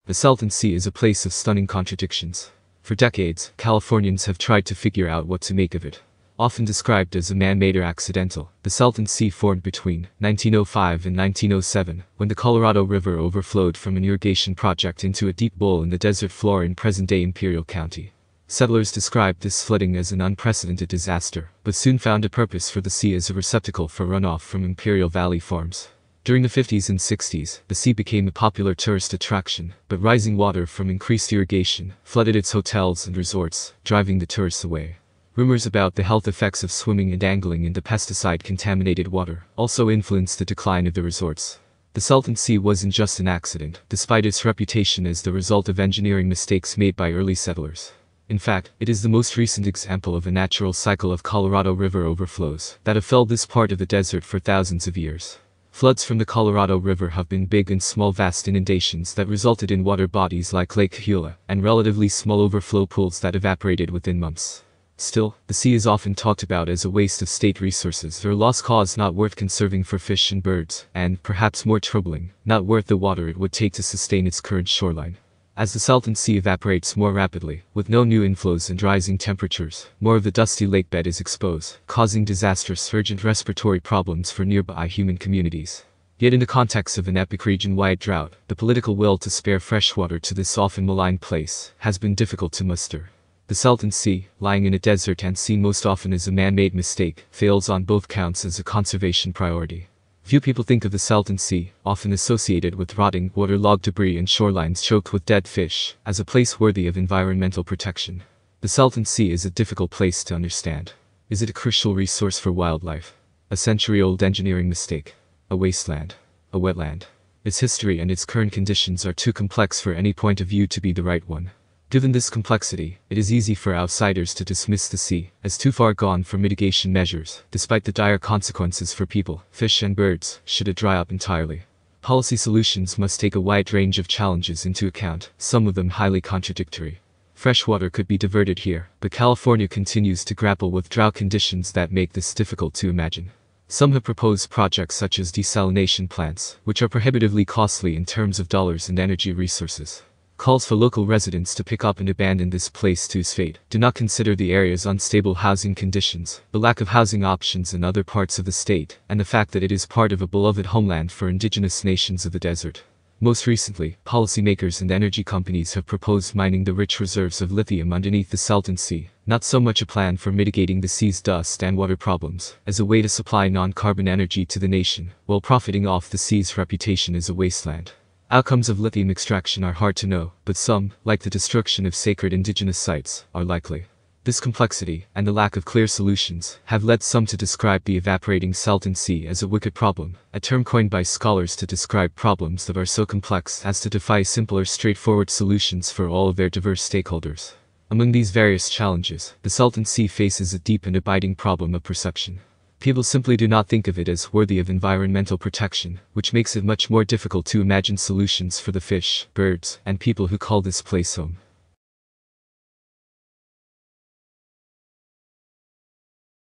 The Salton Sea is a place of stunning contradictions. For decades, Californians have tried to figure out what to make of it. Often described as a man-made or accidental, the Salton Sea formed between 1905 and 1907, when the Colorado River overflowed from an irrigation project into a deep bowl in the desert floor in present-day Imperial County. Settlers described this flooding as an unprecedented disaster, but soon found a purpose for the sea as a receptacle for runoff from Imperial Valley farms. During the 50s and 60s, the sea became a popular tourist attraction, but rising water from increased irrigation flooded its hotels and resorts, driving the tourists away. Rumors about the health effects of swimming and angling in the pesticide-contaminated water also influenced the decline of the resorts. The Salton Sea wasn't just an accident, despite its reputation as the result of engineering mistakes made by early settlers. In fact, it is the most recent example of a natural cycle of Colorado River overflows that have filled this part of the desert for thousands of years. Floods from the Colorado River have been big and small vast inundations that resulted in water bodies like Lake Gila and relatively small overflow pools that evaporated within months. Still, the sea is often talked about as a waste of state resources or a lost cause not worth conserving for fish and birds, and, perhaps more troubling, not worth the water it would take to sustain its current shoreline. As the Salton Sea evaporates more rapidly, with no new inflows and rising temperatures, more of the dusty lakebed is exposed, causing disastrous urgent respiratory problems for nearby human communities. Yet in the context of an epic region-wide drought, the political will to spare fresh water to this often maligned place has been difficult to muster. The Salton Sea, lying in a desert and seen most often as a man-made mistake, fails on both counts as a conservation priority. Few people think of the Salton Sea, often associated with rotting, waterlogged debris and shorelines choked with dead fish, as a place worthy of environmental protection. The Salton Sea is a difficult place to understand. Is it a crucial resource for wildlife? A century-old engineering mistake? A wasteland? A wetland? Its history and its current conditions are too complex for any point of view to be the right one. Given this complexity, it is easy for outsiders to dismiss the sea as too far gone for mitigation measures, despite the dire consequences for people, fish and birds, should it dry up entirely. Policy solutions must take a wide range of challenges into account, some of them highly contradictory. Fresh water could be diverted here, but California continues to grapple with drought conditions that make this difficult to imagine. Some have proposed projects such as desalination plants, which are prohibitively costly in terms of dollars and energy resources. Calls for local residents to pick up and abandon this place to its fate do not consider the area's unstable housing conditions, the lack of housing options in other parts of the state, and the fact that it is part of a beloved homeland for indigenous nations of the desert. Most recently, policymakers and energy companies have proposed mining the rich reserves of lithium underneath the Salton Sea, not so much a plan for mitigating the sea's dust and water problems, as a way to supply non-carbon energy to the nation, while profiting off the sea's reputation as a wasteland. Outcomes of lithium extraction are hard to know, but some, like the destruction of sacred indigenous sites, are likely. This complexity, and the lack of clear solutions, have led some to describe the evaporating Salton Sea as a wicked problem, a term coined by scholars to describe problems that are so complex as to defy simpler straightforward solutions for all of their diverse stakeholders. Among these various challenges, the Salton Sea faces a deep and abiding problem of perception. People simply do not think of it as worthy of environmental protection, which makes it much more difficult to imagine solutions for the fish, birds, and people who call this place home.